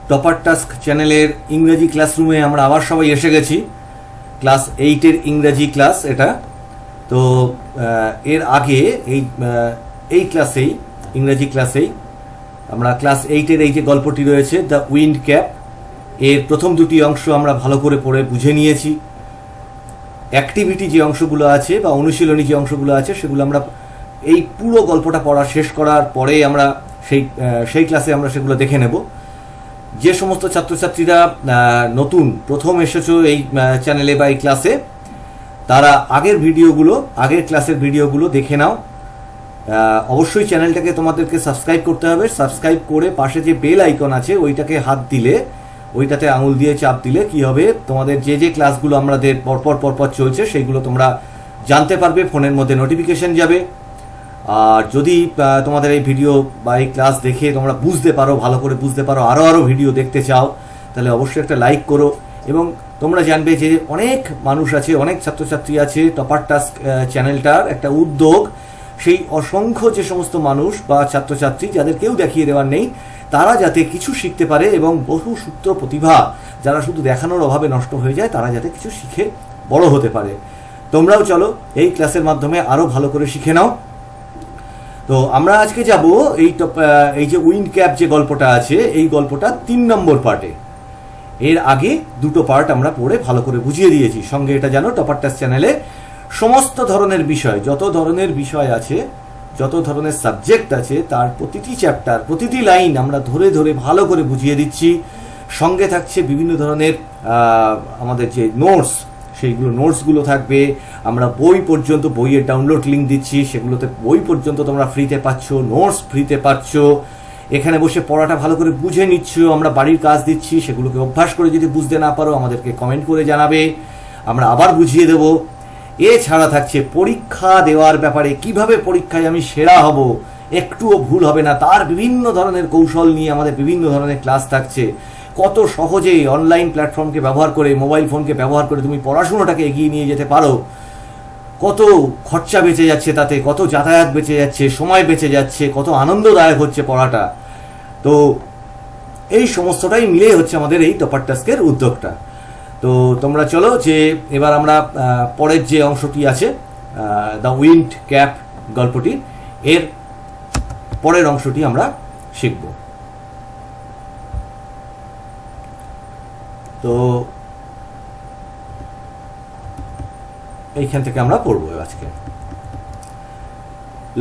Topper task চ্যানেলের ইংরেজি ক্লাসরুমে আমরা আবার সবাই এসে গেছি। ক্লাস 8-এর ইংরেজি ক্লাস এটা। তো এর আগে এই ক্লাসেই, ইংরেজি ক্লাসেই আমরা ক্লাস 8-এর এই যে গল্পটি রয়েছে দ্য উইন্ড ক্যাপ, এর প্রথম দুটি অংশ আমরা ভালো করে পড়ে বুঝে নিয়েছি। অ্যাক্টিভিটি যে অংশগুলো আছে বা অনুশীলনী যে অংশগুলো আছে সেগুলো আমরা এই পুরো গল্পটা পড়া শেষ করার পরে আমরা সেই ক্লাসে আমরা সেগুলো দেখে নেব। যে সমস্ত ছাত্রছাত্রীরা নতুন প্রথম এসেছো এই চ্যানেলে বা এই ক্লাসে, তারা আগের ক্লাসের ভিডিওগুলো দেখে নাও। অবশ্যই চ্যানেলটাকে তোমাদেরকে সাবস্ক্রাইব করতে হবে। সাবস্ক্রাইব করে পাশে যে বেল আইকন আছে ওইটাকে হাত দিলে, ওইটাতে আঙুল দিয়ে চাপ দিলে কি হবে, তোমাদের যে ক্লাসগুলো আমাদের পরপর চলছে সেইগুলো তোমরা জানতে পারবে, ফোনের মধ্যে নোটিফিকেশন যাবে। আর যদি তোমাদের এই ভিডিও বা এই ক্লাস দেখে তোমরা বুঝতে পারো, ভালো করে বুঝতে পারো, আরও ভিডিও দেখতে চাও, তাহলে অবশ্যই একটা লাইক করো। এবং তোমরা জানবে যে অনেক মানুষ আছে, অনেক ছাত্রছাত্রী আছে, টপার টাস্ক চ্যানেলটার একটা উদ্যোগ। সেই অসংখ্য যে সমস্ত মানুষ বা ছাত্রছাত্রী যাদের কেউ দেখিয়ে দেওয়ার নেই, তারা যাতে কিছু শিখতে পারে এবং বহু সুপ্ত প্রতিভা যারা শুধু দেখানোর অভাবে নষ্ট হয়ে যায়, তারা যাতে কিছু শিখে বড় হতে পারে। তোমরাও চলো এই ক্লাসের মাধ্যমে আরও ভালো করে শিখে নাও। তো আমরা আজকে যাব এই যে উইন্ড ক্যাপ যে গল্পটা আছে, এই গল্পটা 3 নম্বর পার্টে। এর আগে দুটো পার্ট আমরা পড়ে ভালো করে বুঝিয়ে দিয়েছি। সঙ্গে এটা জানো, টপার টাস্ক চ্যানেলে সমস্ত ধরনের বিষয়, যত ধরনের বিষয় আছে, যত ধরনের সাবজেক্ট আছে, তার প্রতিটি চ্যাপ্টার, প্রতিটি লাইন আমরা ধরে ধরে ভালো করে বুঝিয়ে দিচ্ছি। সঙ্গে থাকছে বিভিন্ন ধরনের আমাদের যে নোটস, সেইগুলো নোটসগুলো থাকবে। আমরা বইয়ের ডাউনলোড লিঙ্ক দিচ্ছি, সেগুলোতে বই পর্যন্ত তোমরা ফ্রিতে পাচ্ছ, নোটস ফ্রিতে পাচ্ছ। এখানে বসে পড়াটা ভালো করে বুঝে নিচ্ছ। আমরা বাড়ির কাজ দিচ্ছি, সেগুলোকে অভ্যাস করে যদি বুঝতে না পারো আমাদেরকে কমেন্ট করে জানাবে, আমরা আবার বুঝিয়ে দেব। এছাড়া থাকছে পরীক্ষা দেওয়ার ব্যাপারে, কিভাবে পরীক্ষায় আমি সেরা হব, একটুও ভুল হবে না, তার বিভিন্ন ধরনের কৌশল নিয়ে আমাদের বিভিন্ন ধরনের ক্লাস থাকছে। কত সহজে অনলাইন প্ল্যাটফর্মকে ব্যবহার করে, মোবাইল ফোনকে ব্যবহার করে তুমি পড়াশোনাটাকে এগিয়ে নিয়ে যেতে পারো, কত খরচা বেঁচে যাচ্ছে তাতে, কত যাতায়াত বেঁচে যাচ্ছে, সময় বেঁচে যাচ্ছে, কত আনন্দদায়ক হচ্ছে পড়াটা। তো এই সমস্তটাই মিলে হচ্ছে আমাদের এই টপার টাস্কের উদ্যোগটা। তো তোমরা চলো যে এবার আমরা পরের যে অংশটি আছে দ্য উইন্ড ক্যাপ গল্পটি, এর পরের অংশটি আমরা শিখব। তো এইখান থেকে আমরা পড়বো আজকে।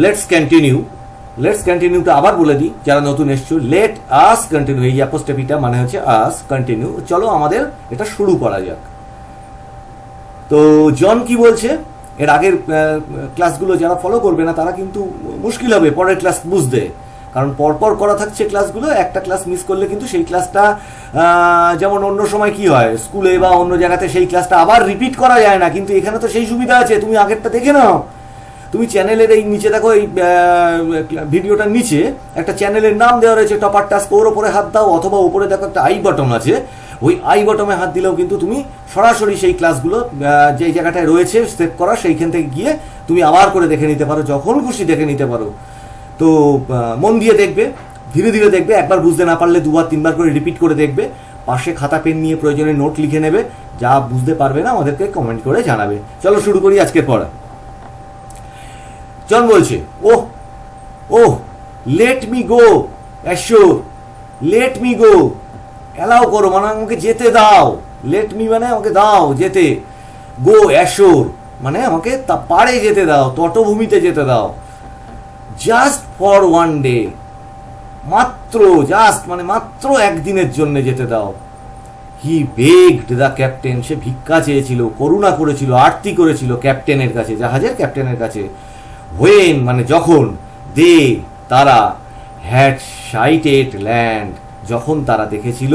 লেটস কন্টিনিউটা আবার বলে দিই যারা নতুন এসছো। লেট আস কন্টিনিউ, এই অ্যাপোস্ট্রফিটা মানে হচ্ছে আস কন্টিনিউ। চলো আমাদের এটা শুরু করা যাক। তো জন কি বলছে, এর আগের ক্লাসগুলো যারা ফলো করবে না তারা কিন্তু মুশকিল হবে পরের ক্লাস বুঝতে, কারণ পরপর করা থাকছে ক্লাসগুলো। একটা ক্লাস মিস করলে কিন্তু সেই ক্লাসটা, যেমন অন্য সময় কি হয় স্কুলে বা অন্য জায়গাতে, সেই ক্লাসটা আবার রিপিট করা যায় না, কিন্তু এখানে তো সেই সুবিধা আছে, তুমি আগেরটা দেখে নাও। তুমি চ্যানেলের এই নিচে দেখো, এই ভিডিওটার নিচে একটা চ্যানেলের নাম দেওয়া রয়েছে টপার টাস্ক, ওর ওপরে হাত দাও, অথবা উপরে দেখো একটা আই বটম আছে, ওই আই বটমে হাত দিলেও কিন্তু তুমি সরাসরি সেই ক্লাসগুলো যেই জায়গাটায় রয়েছে সেভ করা, সেইখান থেকে গিয়ে তুমি আবার করে দেখে নিতে পারো, যখন খুশি দেখে নিতে পারো। তো মন দিয়ে দেখবে, ধীরে ধীরে দেখবে, একবার বুঝতে না পারলে 2-3 বার করে রিপিট করে দেখবে। পাশে খাতা পেন নিয়ে প্রয়োজনে নোট লিখে নেবে, যা বুঝতে পারবে না আমাদেরকে কমেন্ট করে জানাবে। চলো শুরু করি আজকের পড়া। জন বলছে, oh let me go ashore, let me go, allow করো মানে আমাকে যেতে দাও। লেট মি মানে আমাকে দাও যেতে, গো অ্যাশোর মানে আমাকে পাড়ে যেতে দাও, তটভূমিতে যেতে দাও। জাস্ট ফর ওয়ান ডে, মাত্র, জাস্ট মানে মাত্র একদিনের জন্য যেতে দাও। হি বেগড দ্য ক্যাপ্টেন, সে ভিক্ষা চেয়েছিল, করুণা করেছিল, আরতি করেছিল ক্যাপ্টেনের কাছে, জাহাজের ক্যাপ্টেনের কাছে। হোয়েন মানে যখন, দে তারা, হ্যাড সাইটেড ল্যান্ড যখন তারা দেখেছিল,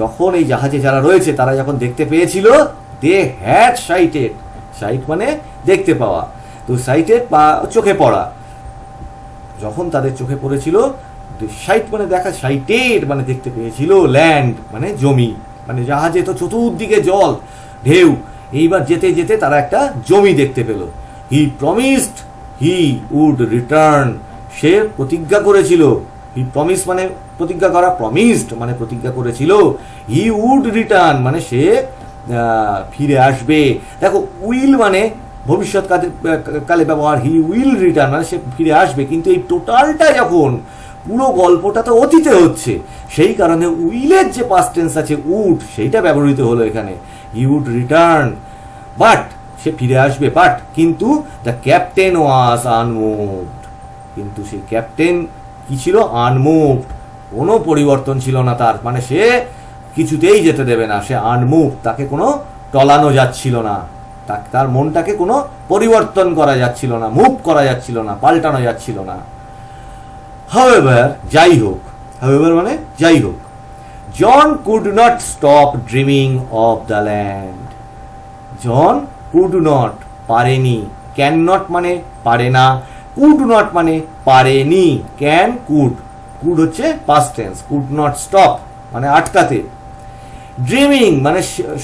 যখন এই জাহাজে যারা রয়েছে তারা যখন দেখতে পেয়েছিল, দে হ্যাড সাইটেড, সাইট মানে দেখতে পাওয়া, তো সাইটেড বা চোখে পড়া, যখন তাদের চোখে পড়েছিল, সাইট মানে দেখা, সাইটেড মানে দেখতে পেয়েছিল, ল্যান্ড মানে জমি, মানে জাহাজে তো চতুর্দিকে জল, ঢেউ, এইবার যেতে যেতে তারা একটা জমি দেখতে পেল। হি প্রমিসড হি উড রিটার্ন, সে প্রতিজ্ঞা করেছিল হি প্রমিস মানে প্রতিজ্ঞা করা, প্রমিসড মানে প্রতিজ্ঞা করেছিল, হি উড রিটার্ন মানে সে ফিরে আসবে। দেখো উইল মানে ভবিষ্যৎ কালে ব্যবহার, হি উইল রিটার্ন মানে সে ফিরে আসবে, কিন্তু এই টোটালটা যখন পুরো গল্পটা তো অতীতে হচ্ছে, সেই কারণে উইলের যে পাস্ট টেন্স আছে উড, সেইটা ব্যবহৃত হলো এখানে, হি উড রিটার্ন, বাট সে ফিরে আসবে, বাট কিন্তু দ্য ক্যাপ্টেন ওয়াজ আনমুভড, কিন্তু সেই ক্যাপ্টেন কি ছিল, আনমুভড, কোনো পরিবর্তন ছিল না তার, মানে সে কিছুতেই যেতে দেবে না, সে আনমুভ, তাকে কোনো টলানো যাচ্ছিল না, তার মনটাকে কোনো পরিবর্তন করা যাচ্ছিল না, মুভ করা যাচ্ছিল না, পাল্টানো যাচ্ছিল না। হাউএভার যাই হোক, হাউএভার মানে যাই হোক, John could not stop dreaming of the land, John could not পারেনি, ক্যান নট মানে পারে না, কুড নট মানে পারেনি, ক্যান কুড, কুড হচ্ছে past tense, could not stop মানে আটকাতে, ড্রিমিং মানে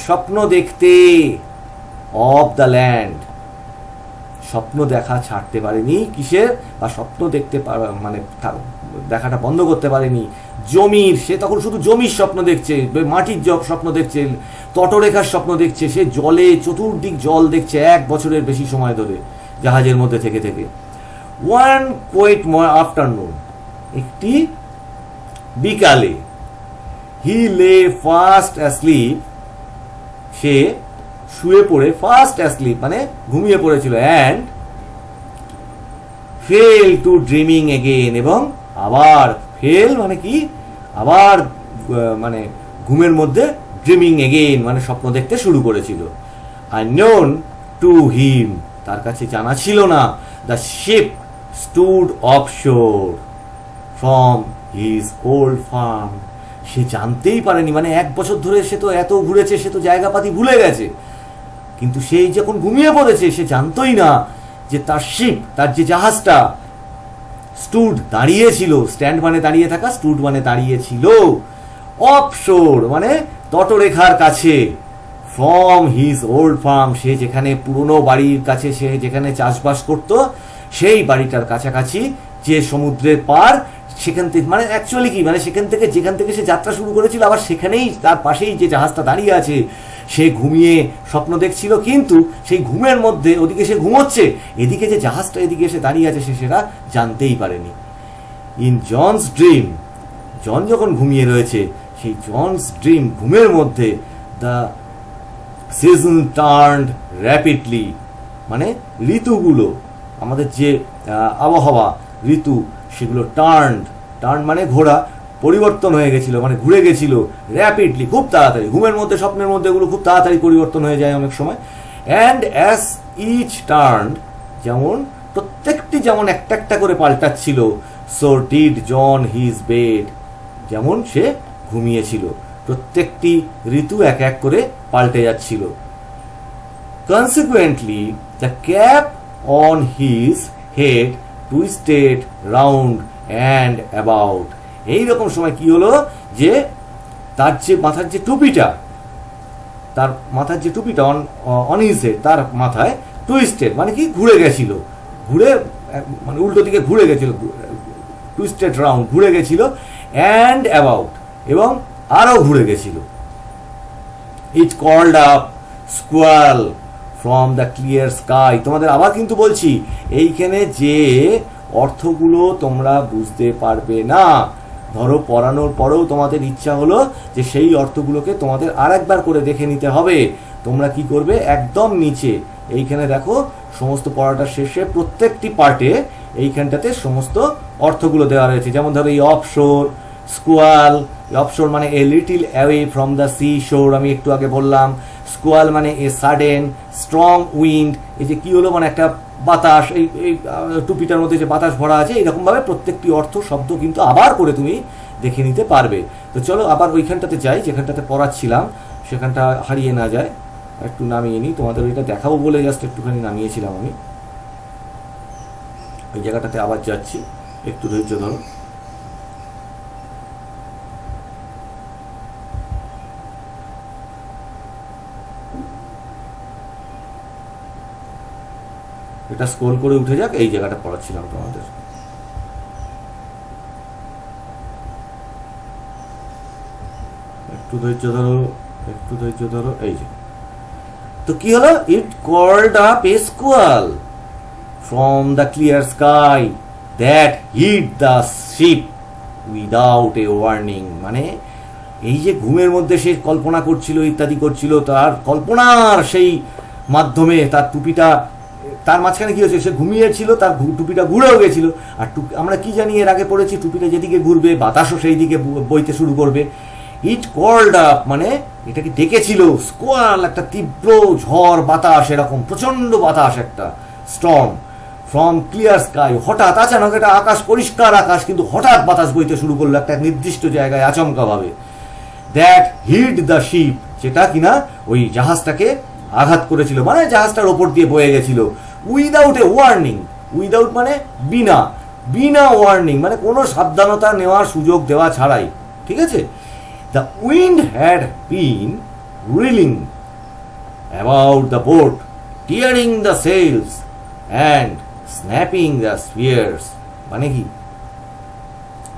স্বপ্ন দেখতে, অফ দ্য ল্যান্ড স্বপ্ন দেখা ছাড়তে পারেনি, কিসের, বা স্বপ্ন দেখতে মানে দেখাটা বন্ধ করতে পারেনি, জমির, সে তখন শুধু জমির স্বপ্ন দেখছে, মাটির স্বপ্ন দেখছে, তটরেখার স্বপ্ন দেখছে, সে জলে চতুর্দিক জল দেখছে 1 বছরের বেশি সময় ধরে জাহাজের মধ্যে থেকে থেকে। ওয়ান কোয়েট আফটারনুন একটি বিকালে, হি লে ফাস্ট অ্যাসলিপ সে শুয়ে পড়ে, ফাস্ট অ্যাসলিপ মানে ঘুমিয়ে পড়েছিল, and fail to dreaming again এবং আবার, ফেল মানে কি, আবার মানে ঘুমের মধ্যে, ড্রিমিং এগেন মানে স্বপ্ন দেখতে শুরু করেছিল। আননোন টু হিম তার কাছে জানা ছিল না, the ship stood offshore from his old farm, সে জানতেই পারেনি, মানে 1 বছর ধরে সে তো এত ঘুরেছে, সে তো জায়গাপাতি ভুলে গেছে, কিন্তু সেই যখন ঘুমিয়ে পড়েছে সে জানতোই না যে তার শিপ, তার যে জাহাজটা, স্টুড দাঁড়িয়েছিল, স্ট্যান্ড মানে দাঁড়িয়ে থাকা, স্টুড মানে দাঁড়িয়েছিল, অফশোর মানে তটরেখার কাছে, ফ্রম হিজ ওল্ড ফার্ম সে যেখানে পুরনো বাড়ির কাছে, সে যেখানে চাষবাস করত, সেই বাড়িটার কাছাকাছি, যে সমুদ্রের পার, সেখান থেকে মানে অ্যাকচুয়ালি কি, মানে সেখান থেকে, যেখান থেকে সে যাত্রা শুরু করেছিল, আবার সেখানেই তার পাশেই যে জাহাজটা দাঁড়িয়ে আছে, সে ঘুমিয়ে স্বপ্ন দেখছিল, কিন্তু সেই ঘুমের মধ্যে ওদিকে সে ঘুমোচ্ছে, এদিকে যে জাহাজটা এদিকে এসে দাঁড়িয়ে আছে সে সেটা জানতেই পারেনি। ইন জনস ড্রিম, জন যখন ঘুমিয়ে রয়েছে, সেই জনস ড্রিম ঘুমের মধ্যে, দ্য সিজন টার্নড র্যাপিডলি মানে ঋতুগুলো, আমাদের যে আবহাওয়া ঋতু সেগুলো টার্নড, টার্ন মানে ঘোরা, পরিবর্তন হয়ে গেছিল মানে ঘুরে গেছিল, র্যাপিডলি খুব তাড়াতাড়ি, ঘুমের মধ্যে স্বপ্নের মধ্যে এগুলো খুব তাড়াতাড়ি পরিবর্তন হয়ে যায় অনেক সময়। অ্যান্ড অ্যাজ ইচ টার্ন যেমন প্রত্যেকটি যেমন একটা একটা করে পাল্টাচ্ছিল, so did John his bed যেমন সে ঘুমিয়েছিল, প্রত্যেকটি ঋতু এক এক করে পাল্টে যাচ্ছিল। Consequently the cap on his head twisted round and about, এইরকম সময় কি হলো যে তার যে মাথার যে টুপিটা, তার মাথার যে টুপিটা অন হিজ হেড, তার মাথায় টুইস্টেড মানে কি ঘুরে গেছিল, ঘুরে মানে উল্টো দিকে ঘুরে গেছিল, টুইস্টেড রাউন্ড ঘুরে গেছিল, অ্যান্ড অ্যাবাউট এবং আরও ঘুরে গেছিল। It called up squall from the clear sky, তোমাদের আবার কিন্তু বলছি এইখানে যে অর্থগুলো তোমরা বুঝতে পারবে না, ধরো পড়ানোর পরেও তোমাদের ইচ্ছা হলো যে সেই অর্থগুলোকে তোমাদের আরেকবার করে দেখে নিতে হবে, তোমরা কি করবে, একদম নিচে এইখানে দেখো সমস্ত পড়াটা শেষে প্রত্যেকটি পার্টে এইখানটাতে সমস্ত অর্থগুলো দেওয়া রয়েছে, যেমন ধরো এই অফশোর, স্কোয়াল, অফশোর মানে a little away from the sea শোর, আমি একটু আগে বললাম, স্কোয়াল মানে এ সাডেন স্ট্রং উইন্ড, এই যে কি হলো মানে একটা বাতাস, এই টুপিটার মধ্যে যে বাতাস ভরা আছে, এইরকমভাবে প্রত্যেকটি অর্থ শব্দ কিন্তু আবার করে তুমি দেখে নিতে পারবে। তো চলো আবার ওইখানটাতে যাই যেখানটাতে পড়াচ্ছিলাম, সেখানটা হারিয়ে না যায়, একটু নামিয়ে নিই, তোমাদের ওইটা দেখাবো বলে জাস্ট একটুখানি নামিয়েছিলাম আমি, ওই জায়গাটাতে আবার যাচ্ছি, একটু ধৈর্য ধরো। এটা স্ক্রল করে উঠে যাক, এই জায়গাটা পড়াচ্ছিলাম তোমাদের। একটু ধৈর্য ধরো, একটু ধৈর্য ধরো। এই যে, তো কি হলো, it called up a squall from the clear sky that hit the ship without a warning. মানে এই যে ঘুমের মধ্যে সে কল্পনা করছিল, ইত্যাদি করছিল, তার কল্পনার সেই মাধ্যমে তার টুপিটা, তার মাঝখানে কি হয়েছে, সে ঘুমিয়েছিল, তার টুপিটা ঘুরেও গেছিল। আর আমরা কি জানি, এর আগে পড়েছি, টুপিটা যেদিকে ঘুরবে বাতাসও সেই দিকে বইতে শুরু করবে। ইট কল্ড আপ মানে এটাকে ডেকেছিল, স্কোয়াল একটা তীব্র ঝড় বাতাস, এরকম প্রচন্ড বাতাস, একটা স্টর্ম ফ্রম ক্লিয়ার স্কাই। হঠাৎ আচানক, এটা আকাশ, পরিষ্কার আকাশ, কিন্তু হঠাৎ বাতাস বইতে শুরু করলো একটা নির্দিষ্ট জায়গায় আচমকা ভাবে। দ্যাট হিট দ্য শিপ, যেটা কিনা ওই জাহাজটাকে আঘাত করেছিল, মানে জাহাজটার ওপর দিয়ে বয়ে গেছিল। উইদাউট এ ওয়ার্নিং, উইদাউট মানে বিনা, বিনা ওয়ার্নিং মানে কোনো সাবধানতা নেওয়ার সুযোগ দেওয়া ছাড়াই, ঠিক আছে। The wind had been reeling about the boat, tearing the sails and snapping the spears. মানে কি,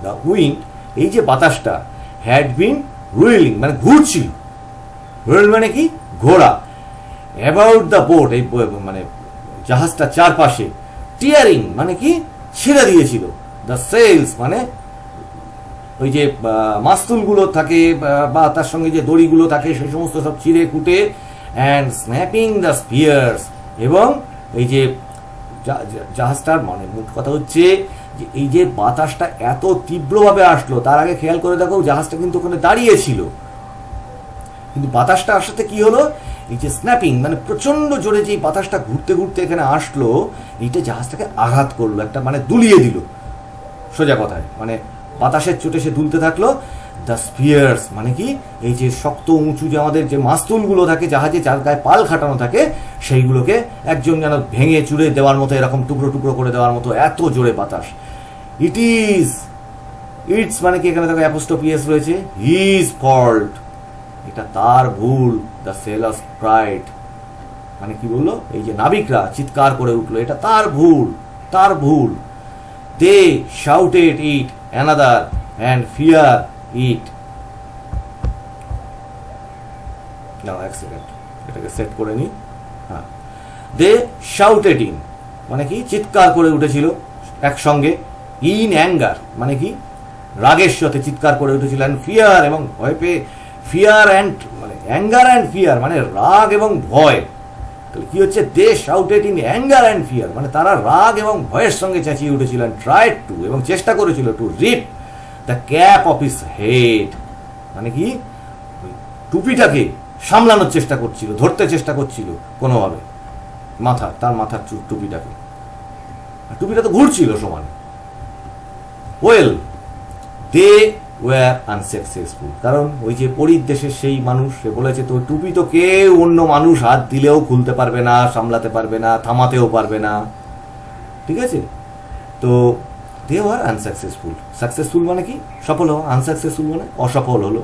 দ্য উইন্ড, এই যে বাতাসটা, হ্যাড বিন রুইলিং মানে ঘুরছিল, রুইল মানে কি, ঘোড়া, অ্যাবাউট দ্য বোট এই মানে জাহাজটা চারপাশে, টিয়ারিং মানে কি, ছিঁড়ে দিয়েছিল, দ্য সেলস মানে ওই যে মাস্তুলগুলো থাকে বা তার সঙ্গে যে দড়িগুলো থাকে সেই সমস্ত সব ছিঁড়ে কুটে, অ্যান্ড স্ন্যাপিং দ্য স্পিয়ার্স, এবং এই যে জাহাজটার মানে মোট কথা হচ্ছে যে এই যে বাতাসটা এত তীব্রভাবে আসলো, তার আগে খেয়াল করে দেখো জাহাজটা কিন্তু ওখানে দাঁড়িয়ে ছিল, কিন্তু বাতাসটা আসাতে কি হলো, এই যে স্ন্যাপিং মানে প্রচন্ড জোরে যে বাতাসটা ঘুরতে ঘুরতে এখানে আসলো, এইটা জাহাজটাকে আঘাত করলো, একটা মানে দুলিয়ে দিল, সোজা কথায় মানে বাতাসের চোটে সে দুলতে থাকলো। দ্য স্পিয়ার্স মানে কি, এই যে শক্ত উঁচু যে আমাদের যে মাস্তুলগুলো থাকে জাহাজে, যার গায়ে পাল খাটানো থাকে, সেইগুলোকে একজন যেন ভেঙে চুড়ে দেওয়ার মতো, এরকম টুকরো টুকরো করে দেওয়ার মতো এত জোরে বাতাস। ইট ইজ, ইটস মানে কি, এখানে দেখো অ্যাপোস্ট্রফি এস রয়েছে, হিজ ফল্ট, এটা তার ভুল। দ্য সেলার্স ক্রাইড মানে কি বললো, এই যে নাবিকরা চিৎকার করে উঠলো, এটা তার ভুল, তার ভুল। They shouted it another and fear it. নাও এক সেকেন্ড, এটাকে সেট করে নি। হ্যাঁ, দে শাউটেড ইন মানে কি, চিৎকার করে উঠেছিল একসঙ্গে। ইন অ্যাঙ্গার মানে কি, রাগের সাথে চিৎকার করে উঠেছিল। অ্যান্ড ফিয়ার এবং ভয় পেয়ে, ফিয়ার অ্যান্ড মানে অ্যাঙ্গার অ্যান্ড ফিয়ার মানে রাগ এবং ভয়। তাহলে কি হচ্ছে, they shouted in anger and fear মানে তারা রাগ এবং ভয়ের সঙ্গে চেঁচিয়ে উঠেছিল। ট্রাইড টু এবং চেষ্টা করেছিল, to rip the cap off his head মানে কি, টুপিটাকে সামলানোর চেষ্টা করছিল, ধরতে চেষ্টা করছিল কোনোভাবে তার মাথার টুপিটাকে, টুপিটা তো ঘুরছিল সমান। ওয়েল দে ওয়ার আনসাকসেসফুল, কারণ ওই যে পরীর দেশের সেই মানুষ, সে বলেছে তো টুপি তো কেউ অন্য মানুষ হাত দিলেও খুলতে পারবে না, সামলাতে পারবে না, থামাতেও পারবে না, ঠিক আছে। তো দে ওয়ার আনসাকসেসফুল, সাকসেসফুল মানে কি, সফল হওয়া, আনসাকসেসফুল মানে অসফল হলো।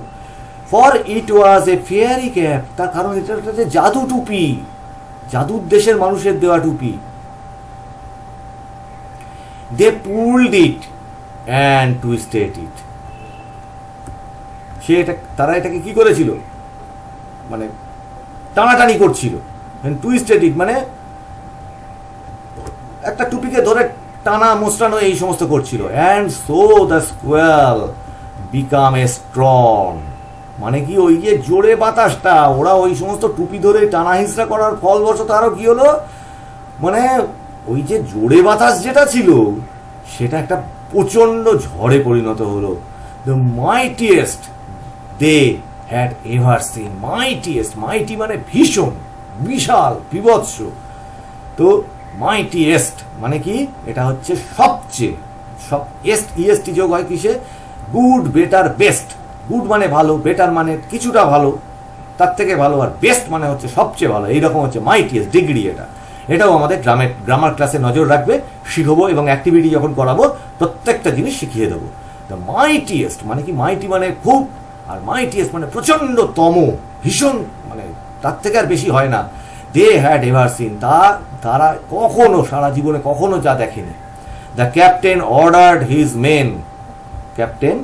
For it was A fairy cap, তার কারণ এটা একটা জাদু টুপি, জাদুর দেশের মানুষের দেওয়া টুপি। দে পুলড ইট অ্যান্ড টুইস্টেড ইট, তারা এটাকে কি করেছিল, মানে টানাটানি করছিল। টুইস্টেড ইট মানে একটা টুপিকে ধরে টানা মোচড়ানো এই সমস্ত করছিল। And so the স্কোয়াল become a strong মানে কি, ওই যে জোরে বাতাসটা, ওরা ওই সমস্ত টুপি ধরে টানা হিঁচড়া করার ফলবশত আরো কি হলো, মানে ওই যে জোরে বাতাস যেটা ছিল সেটা একটা প্রচন্ড ঝড়ে পরিণত হলো। The mightiest they had ever seen, mightiest, mighty মানে ভীষণ, বিশাল, বিভৎস। তো মাইটিয়েস্ট মানে কি, এটা হচ্ছে সবচেয়ে, সব এস্ট ইএসটি যোগ হয় কিসে, গুড, বেটার, বেস্ট। গুড মানে ভালো, বেটার মানে কিছুটা ভালো, তার থেকে ভালো, আর বেস্ট মানে হচ্ছে সবচেয়ে ভালো, এইরকম হচ্ছে মাইটিয়েস্ট ডিগ্রি। এটাও আমাদের গ্রামার ক্লাসে নজর রাখবে, শিখবো, এবং অ্যাক্টিভিটি যখন করাবো প্রত্যেকটা জিনিস শিখিয়ে দেবো। দ্য মাইটিয়েস্ট মানে কি, মাইটি মানে খুব, আর মাইটিয়েস্ট মানে প্রচণ্ডতম, ভীষণ, মানে তার থেকে আর বেশি হয় না। দে হ্যাড এভার সিন, তারা কখনো সারা জীবনে কখনো যা দেখেনি। The captain ordered his men, captain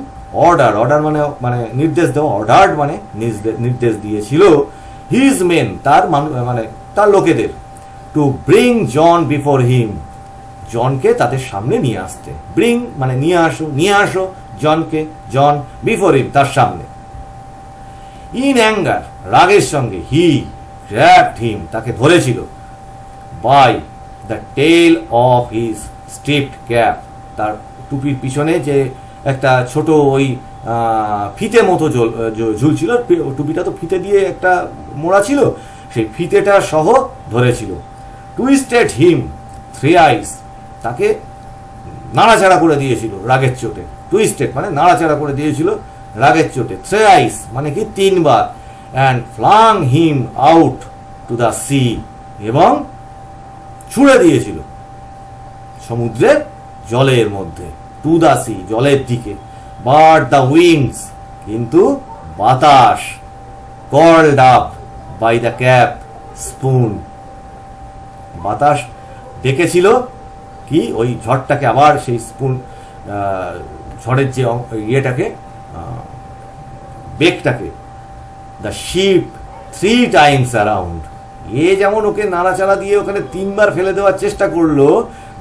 order, order মানে মানে নির্দেশ দেওয়া, অর্ডার মানে নির্দেশ দিয়েছিল হিজ মেন, তার মানে তার লোকেদের, to bring John before him, জনকে তাদের সামনে নিয়ে আসতে। ব্রিং মানে নিয়ে আসো জনকে, জন বিফোর হিম তার সামনে। ইন অ্যাঙ্গার রাগের সঙ্গে, হি গ্র্যাবড হিম তাকে ধরেছিল, by the tail of his striped cap, তার টুপির পিছনে যে একটা ছোট ওই ফিতে মতো ঝুলছিল, টুপিটা তো ফিতে দিয়ে একটা মোড়া ছিল, সেই ফিতেটা সহ ধরেছিল। টুইস্টেড হিম থ্রি আইস, তাকে নাড়াচাড়া করে দিয়েছিল রাগের চোটে। টুইস্টেড মানে নাড়াচাড়া করে দিয়েছিল রাগের চোটে। থ্রি আইস মানে কি 3 বার। And flung him out to the sea, এবং ছুড়ে দিয়েছিল সমুদ্রের জলের মধ্যে, টু দ্য সি জলের দিকে। বাট দ্য উইন্ডস, কিন্তু বাতাস, called up by the cap spun, বাতাস ডেকেছিল কি ওই ঝড়টাকে, আবার সেই স্পুন ঝড়ের যে ইয়েটাকে, বেগটাকে। দ্য শিপ 3 টাইমস অ্যারাউন্ড, এ যেমন ওকে নাড়াচাড়া দিয়ে ওখানে 3 বার ফেলে দেওয়ার চেষ্টা করলো,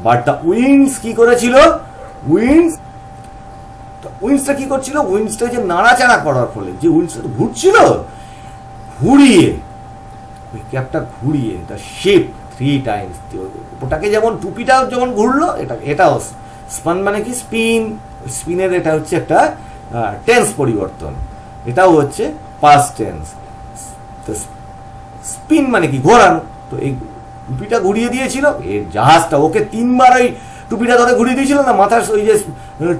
বাট দ্য উইন্ডস কি করেছিল, উইন্ডসটা কি করছিল, উইন্ডসটা যে নাড়াচাড়া করার ফলে যে উইন্ডসটা ঘুরছিল, ঘুরিয়ে ওই ক্যাপটা ঘুরিয়ে, দ্য শিপ 3 টাইমস, ওটাকে যেমন টুপিটা যেমন ঘুরলো, এটাও স্পান মানে কি স্পিন, স্পিনের এটা হচ্ছে একটা টেন্স পরিবর্তন, এটাও হচ্ছে পাস্ট টেন্স। স্পিন মানে কি ঘোরানো, তো এই টুপিটা ঘুরিয়ে দিয়েছিল, এই জাহাজটা ওকে 3 বার ওই টুপিটা ধরে ঘুরিয়ে দিয়েছিল না, মাথার ওই যে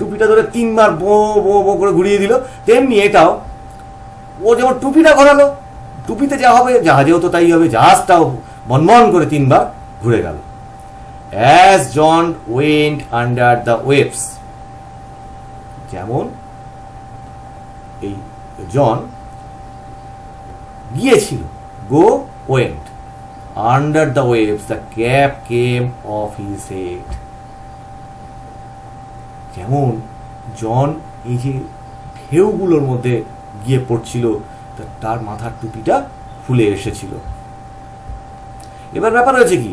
টুপিটা ধরে 3 বার বো বো বো করে ঘুরিয়ে দিল, তেমনি এটাও ও যেমন টুপিটা ঘোরালো, টুপিতে যা হবে জাহাজেও তো তাই হবে, জাহাজটাও বনবন করে 3 বার ঘুরে গেল। As John went under the waves, যেমন এই জন গিয়েছিল, go went, under the waves the cap came off his head, যেমন জন এই যে ঢেউগুলোর মধ্যে গিয়ে পড়ছিল, তার মাথার টুপিটা খুলে এসেছিল। এবার ব্যাপার হয়েছে কি,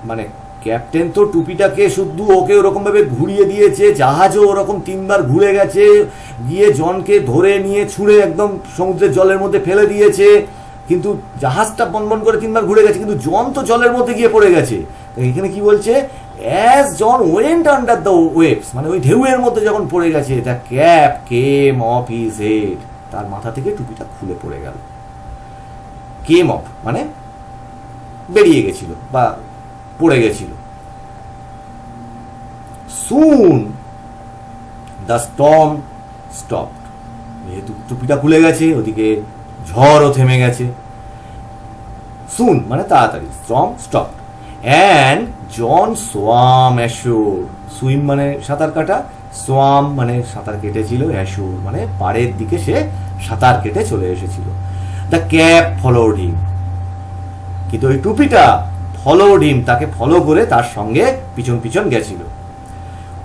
মানে ক্যাপ্টেন তো টুপিটাকে শুধু ওকে ওরকম ভাবে ঘুরিয়ে দিয়েছে, জাহাজও ওরকম 3 বার ঘুরে গেছে, গিয়ে জনকে ধরে নিয়ে ছুঁড়ে একদম সমুদ্রের জলের মধ্যে ফেলে দিয়েছে, কিন্তু জাহাজটা বনবন করে 3 বার ঘুরে গেছে, কিন্তু জন তো জলের মধ্যে গিয়ে পড়ে গেছে। এখানে কি বলছে, as John went under the waves, মানে ওই ঢেউয়ের মধ্যে যখন পড়ে গেছে, the cap came off his head, তার মাথা থেকে টুপিটা খুলে পড়ে গেল। কেম অফ মানে বেরিয়ে গেছিল বা পড়ে গেছিল। সুন দ্য স্টর্ম স্টপড, যেহেতু টুপিটা খুলে গেছে, ওদিকে ঝড়ও থেমে গেছে। সুন মানে তাড়াতাড়ি, storm stopped. And John swam ashore, swim মানে সাঁতার কাটা, সোয়াম মানে সাঁতার কেটেছিল, অ্যাশোর মানে পাড়ের দিকে সে সাঁতার কেটে চলে এসেছিল। দ্য ক্যাপ ফলোড হিম, কিন্তু ওই টুপিটা ফলোড হিম, তাকে ফলো করে তার সঙ্গে পিছন পিছন গেছিল।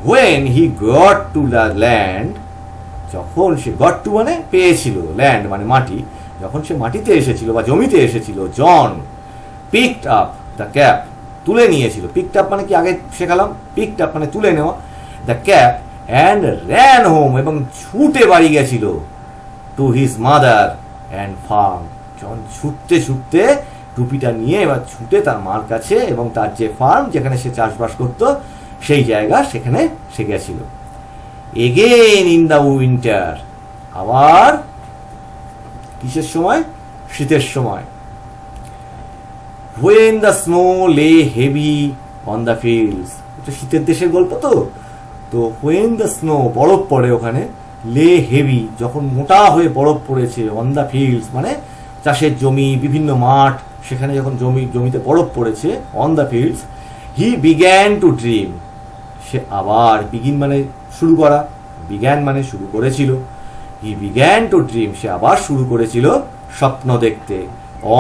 When he got to the land, যখন সে গট টু মানে পেয়েছিল, ল্যান্ড মানে মাটি, যখন সে মাটিতে এসেছিল বা জমিতে এসেছিল, জন পিকড আপ দ্য ক্যাপ, তুলে নিয়েছিল। পিকড আপ মানে কি আগে শেখালাম, পিকড আপ মানে তুলে নেওয়া। The cap and ran home, এবং ছুটে বাড়ি গেছিল, to his mother and farm, John ছুটতে ছুটতে টুপিটা নিয়ে এবার ছুটে তার মার কাছে এবং তার যে ফার্ম যেখানে সে চাষবাস করত সেই জায়গা, সেখানে সে গেছিল। এগেইন ইন দ্য উইন্টার, আবার কিসের সময়, শীতের সময়। হোয়েন দ্য স্নো লে হেভি অন দ্য ফিল্ডস, এটা শীতের দেশের গল্প তো হোয়েন দ্য স্নো বরফ পড়ে ওখানে, লে হেভি যখন মোটা হয়ে বরফ পড়েছে, অন দ্য ফিল্ডস মানে চাষের জমি, বিভিন্ন মাঠ, সেখানে যখন জমিতে বরফ পড়েছে, on the fields, he began to dream, সে আবার, বিগিন মানে শুরু করা, বিগ্যান মানে শুরু করেছিল, হি বিগ্যান টু ড্রিম, সে আবার শুরু করেছিল স্বপ্ন দেখতে,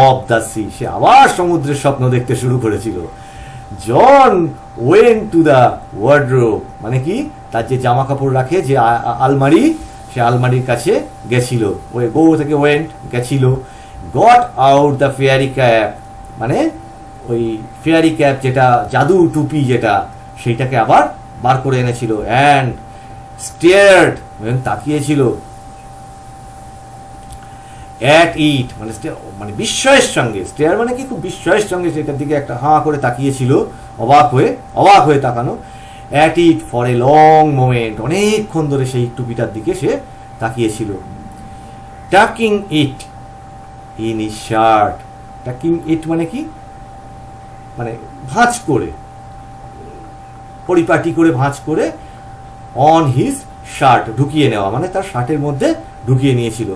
অফ দ্য সি, সে আবার সমুদ্রের স্বপ্ন দেখতে শুরু করেছিল। জন ওয়েন্ট টু দ্য ওয়ার্ডরোব মানে কি, তার যে জামা কাপড় রাখে যে আলমারি, সে আলমারির কাছে গেছিল, ওই গো থেকে ওয়েন্ট গেছিল, got out the fairy cap, মানে ওই ফেয়ারি ক্যাপ যেটা জাদু টুপি যেটা, সেইটাকে আবার বার করে এনেছিল, অ্যান্ড স্টেয়ার্ড তাকিয়েছিল, অ্যাট ইট মানে মানে বিস্ময়ের সঙ্গে, স্টেয়ার মানে কি খুব বিস্ময়ের সঙ্গে সেটার দিকে একটা হাঁ করে তাকিয়েছিল, অবাক হয়ে তাকানো, at it for a long moment, অনেকক্ষণ ধরে সেই টুপিটার দিকে সে তাকিয়েছিল। Tucking it in his shirt, tucking it মানে কি, মানে ভাঁজ করে, পরিপাটি করে ভাঁজ করে, অন হিজ শার্ট ঢুকিয়ে নেওয়া, মানে তার শার্টের মধ্যে ঢুকিয়ে নিয়েছিল।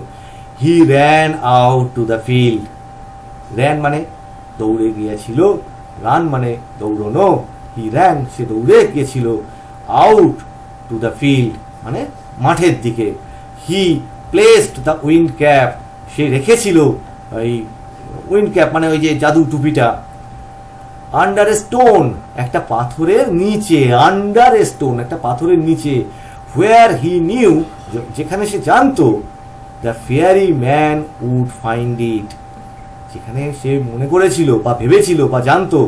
He ran out to the field, ran মানে দৌড়ে গিয়েছিল, রান মানে দৌড়নো, হি র্যান সে দৌড়ে গিয়েছিল, আউট টু দ্য ফিল্ড মানে মাঠের দিকে। হি প্লেসড দ্য উইন্ড ক্যাপ, সে রেখেছিল ওই উইন্ড ক্যাপ মানে ওই যে জাদু টুপিটা, আন্ডার এ স্টোন একটা পাথরের নিচে, আন্ডার এ স্টোন একটা পাথরের নিচে, হোয়ার হি নিউ যেখানে সে জানতো, the fairy man would find it, যেখানে সে মনে করেছিল বা ভেবেছিল বা জানতো,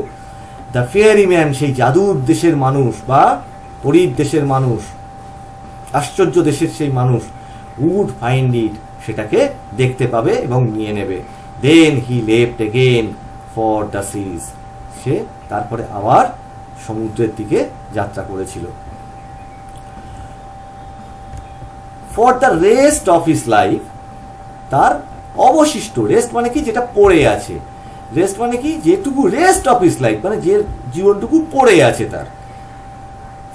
দ্য ফেয়ারি ম্যান সেই জাদুর দেশের মানুষ বা পরীর দেশের মানুষ, আশ্চর্য দেশের সেই মানুষ, উড ফাইন্ড ইট সেটাকে দেখতে পাবে এবং নিয়ে নেবে। Then he left again for the seas, সে তারপরে আবার সমুদ্রের দিকে যাত্রা করেছিল। For the rest of his life, তার অবশিষ্ট, রেস্ট মানে কি যেটা পড়ে আছে, রেস্ট মানে কি যেটুকু, রেস্ট অফ হিজ লাইফ মানে যে জীবনটুকু পড়ে আছে তার,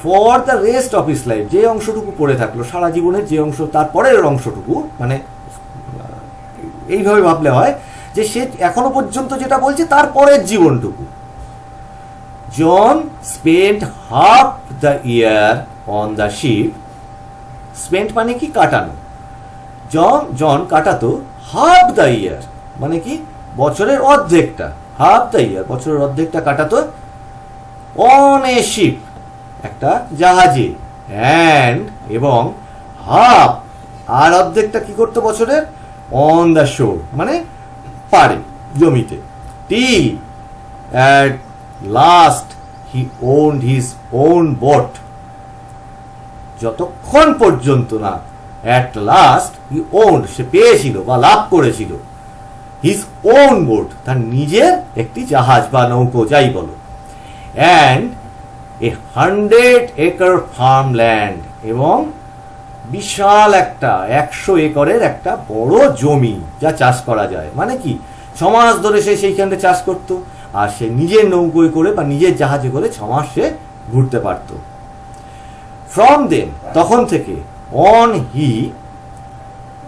for the rest of his life যে অংশটুকু পড়ে থাকলো সারা জীবনের, যে অংশ তারপরের অংশটুকু, মানে এইভাবে ভাবলে হয় যে সে এখনো পর্যন্ত যেটা বলছে তারপরের জীবনটুকু। John spent half the year on the ship, spent মানে কি কাটানো, জন কাটাতো, হাফ দ্য ইয়ার মানে কি বছরের অর্ধেকটা, হাফ দ্য ইয়ার বছরের অর্ধেকটা কাটাতো, অন এ শিপ একটা জাহাজে, অ্যান্ড এবং হাফ আর অর্ধেকটা কি করতো বছরের, অন দ্য শোর মানে পাড়ে জমিতে, till at last he owned his own boat, যতক্ষণ পর্যন্ত না অ্যাট লাস্ট হি ওন্ড সে পেয়েছিল বা লাভ করেছিল, হিজ ওন বোট তার নিজের একটি জাহাজ বা নৌকো যাই বলো, and a 100 acre farm land এবং বিশাল একটা 100 একরের একটা বড় জমি যা চাষ করা যায়, মানে কি 6 মাস ধরে সে সেইখানে চাষ করতো, আর সে নিজের নৌকোয় করে বা নিজের জাহাজে করে 6 মাস সে ঘুরতে পারত। ফ্রম দেন তখন থেকে, on he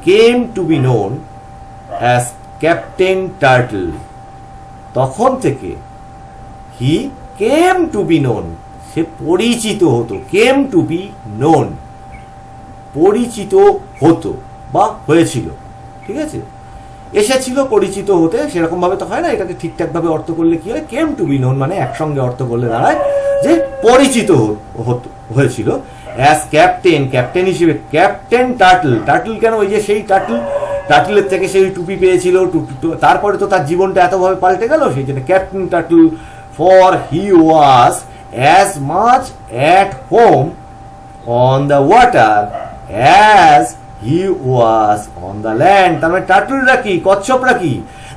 came to be known as captain turtle, তখন থেকে হি কেম টু বি নোন সে পরিচিত হতো, কেম টু বি নোন পরিচিত হতো বা হয়েছিল, ঠিক আছে, এসেছিল পরিচিত হতে, সেরকম ভাবে তো হয় না, এটাকে ঠিকঠাক ভাবে অর্থ করলে কি হয়, কেম টু বি নোন মানে একসঙ্গে অর্থ করলে দাঁড়ায় যে পরিচিত হয়েছিল, অ্যাজ ক্যাপ্টেন, ক্যাপ্টেন হিসেবে, ক্যাপ্টেন টার্টল, টার্টল কেন, ওই যে সেই টার্টলের থেকে সেই টুপি পেয়েছিল, তারপরে তো তার জীবনটা এতভাবে পাল্টে গেল, সেই জন্য captain turtle, for he was as much at home on the water as he was on the land, তার মানে টার্টলরা কি, কচ্ছপরা কি,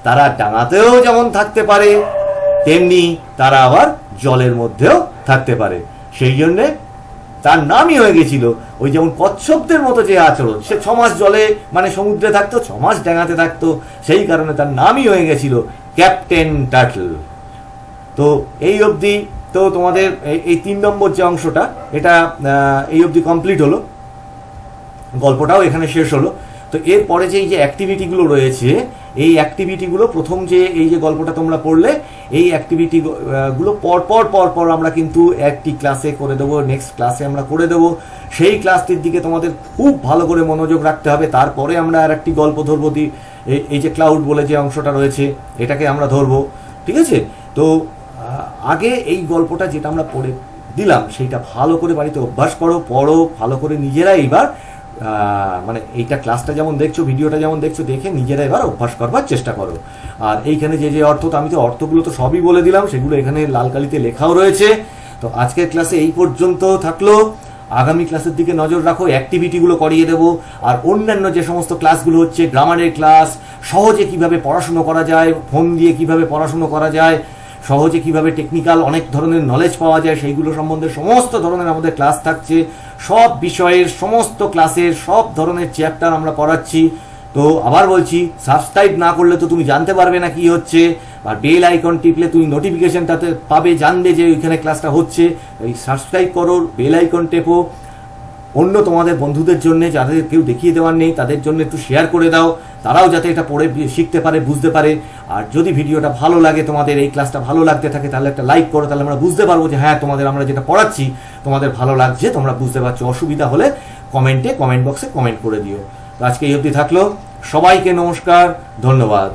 তারা ডাঙাতেও যেমন থাকতে পারে তেমনি তারা আবার জলের মধ্যেও থাকতে পারে, সেই জন্যে তার নামই হয়ে গেছিল, ওই যেমন কচ্ছপদের মতো যে আচরণ, সে 6 মাস জলে মানে সমুদ্রে থাকতো, 6 মাস ডাঙাতে থাকতো, সেই কারণে তার নামই হয়ে গেছিল ক্যাপ্টেন টার্টল। তো এই অবধি তো তোমাদের এই 3 নম্বর যে অংশটা, এটা এই অবধি কমপ্লিট হলো, গল্পটাও এখানে শেষ হলো। তো এরপরে যে এই যে অ্যাক্টিভিটিগুলো রয়েছে, এই অ্যাক্টিভিটিগুলো প্রথম যে এই যে গল্পটা তোমরা পড়লে, এই অ্যাক্টিভিটিগুলো পর আমরা কিন্তু একটি ক্লাসে করে দেবো, নেক্সট ক্লাসে আমরা করে দেবো, সেই ক্লাসটির দিকে তোমাদের খুব ভালো করে মনোযোগ রাখতে হবে। তারপরে আমরা আর একটি গল্প ধরবো, এই যে ক্লাউড বলে যে অংশটা রয়েছে এটাকে আমরা ধরবো, ঠিক আছে। তো আগে এই গল্পটা যেটা আমরা পড়ে দিলাম সেইটা ভালো করে বাড়িতে অভ্যাস করো, পড়ো ভালো করে নিজেরা, এইবার মানে এইটা ক্লাসটা যেমন দেখছো, ভিডিওটা যেমন দেখছো, দেখে নিজেরা এবার অভ্যাস করবার চেষ্টা করো। আর এইখানে যে যে অর্থ, তো আমি তো অর্থগুলো তো সবই বলে দিলাম, সেগুলো এখানে লাল কালিতে লেখাও রয়েছে। তো আজকের ক্লাসে এই পর্যন্ত থাকলো। আগামী ক্লাসের দিকে নজর রাখো, অ্যাক্টিভিটিগুলো করিয়ে দেবো। আর অন্যান্য যে সমস্ত ক্লাসগুলো হচ্ছে, গ্রামারের ক্লাস, সহজে কিভাবে পড়াশুনো করা যায়, ফোন দিয়ে কিভাবে পড়াশুনো করা যায়, সহজে কিভাবে টেকনিক্যাল অনেক ধরনের নলেজ পাওয়া যায়, সেইগুলো সম্বন্ধে সমস্ত ধরনের আমাদের ক্লাস থাকছে। সব বিষয়ের সমস্ত ক্লাসের সব ধরনের চ্যাপ্টার আমরা পড়াচ্ছি। তো আবার বলছি, সাবস্ক্রাইব না করলে তো তুমি জানতে পারবে না কি হচ্ছে, আর বেল আইকন টিপলে তুমি নোটিফিকেশনটাতে পাবে, জানবে যে ওইখানে ক্লাসটা হচ্ছে। এই সাবস্ক্রাইব করো, বেল আইকন টেপো, অন্য তোমাদের বন্ধুদের জন্য যাদের কেউ দেখিয়ে দেওয়ার নেই তাদের জন্য একটু শেয়ার করে দাও, তারাও যাতে এটা পড়ে শিখতে পারে, বুঝতে পারে। আর যদি ভিডিওটা ভালো লাগে, তোমাদের এই ক্লাসটা ভালো লাগতে থাকে, তাহলে একটা লাইক করো, তাহলে আমরা বুঝতে পারবো যে হ্যাঁ, তোমাদের আমরা যেটা পড়াচ্ছি তোমাদের ভালো লাগছে, তোমরা বুঝতে পারছো। অসুবিধা হলে কমেন্ট বক্সে কমেন্ট করে দিও। তো আজকে এই অবধি থাকলো। সবাইকে নমস্কার, ধন্যবাদ।